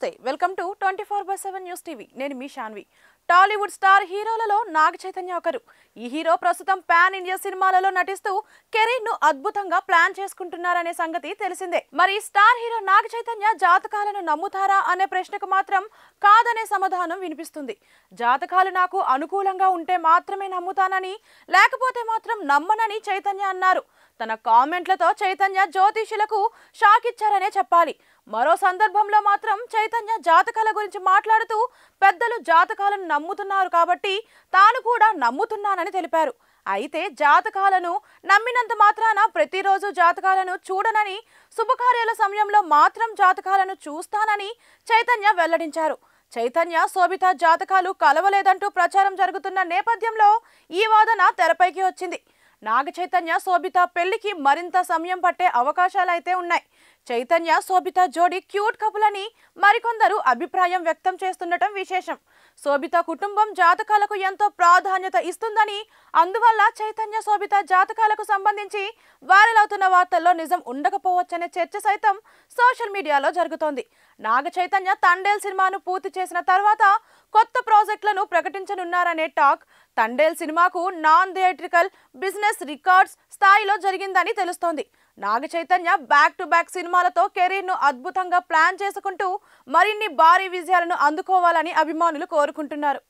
నమస్తే welcome to 24/7 news TV నేను మీ Shanvi Tollywood star హీరోలలో Naga Chaitanya ఒకరు ఈ హీరో ప్రస్తుతం పాన్ ఇండియా సినిమాలలో నటిస్తూ కెరీర్ ను అద్భుతంగా ప్లాన్ చేసుకుంటున్నారనే సంగతి తెలిసిందే మరి స్టార్ హీరో నాగ చైతన్య జాతకాలను నమ్ముతారా అనే ప్రశ్నకు మాత్రం కాదనే సమాధానం వినిపిస్తుంది జాతకాలు నాకు అనుకూలంగా ఉంటే మాత్రమే నమ్ముతానని లేకపోతే మాత్రం నమ్మనని చైతన్య అన్నారు తన కామెంట్లతో చైతన్య జ్యోతిషులకు షాక్ ఇచ్చారనే చెప్పాలి మరో సందర్భంలో మాత్రం చైతన్య జాతకాల గురించి మాట్లాడుతూ పెద్దలు జాతకాలను నమ్ముతున్నారు కాబట్టి తాను కూడా నమ్ముతున్నానని తెలిపారు అయితే జాతకాలను నమ్మినంత మాత్రాన ప్రతిరోజు జాతకాలను చూడనని శుభకార్యాల సమయంలో మాత్రం జాతకాలను చూస్తానని చైతన్య వెల్లడించారు చైతన్య శోభిత జాతకాలు కలవలేదంటూ ప్రచారం జరుగుతున్న నేపథ్యంలో ఈ వాదన తెరపైకి వచ్చింది నాగ చైతన్య శోభిత పెళ్లికి మరింత సమయం పట్టే అవకాశాలైతే ఉన్నాయి చైతన్య శోభిత జోడీ క్యూట్ కపుల్ అని మరికొందరు అభిప్రాయం వ్యక్తం చేస్తుండటం విశేషం శోభిత కుటుంబం జాతకాలకు ఎంతో ప్రాధాన్యత ఇస్తుందని అందువల్ల చైతన్య శోభిత జాతకాలకు సంబంధించి వైరల్ అవుతున్న వార్తల్లో నిజం ఉండకపోవచ్చనే చర్చ సైతం సోషల్ మీడియాలో జరుగుతోంది నాగ చైతన్య తండేల్ సినిమాను పూర్తి చేసిన తర్వాత కొత్త ప్రాజెక్టులను ప్రకటించనున్నారనే టాక్ తండేల్ సినిమాకు నాన్ థియేట్రికల్ బిజినెస్ రికార్డ్స్ స్థాయిలో జరిగిందని తెలుస్తోంది Naga Chaitanya back to back సినిమాలతో కెరీర్ ను అద్భుతంగా ప్లాన్ చేసుకుంటూ మరిన్ని భారీ విజయాలను అందుకోవాలని అభిమానులు కోరుకుంటున్నారు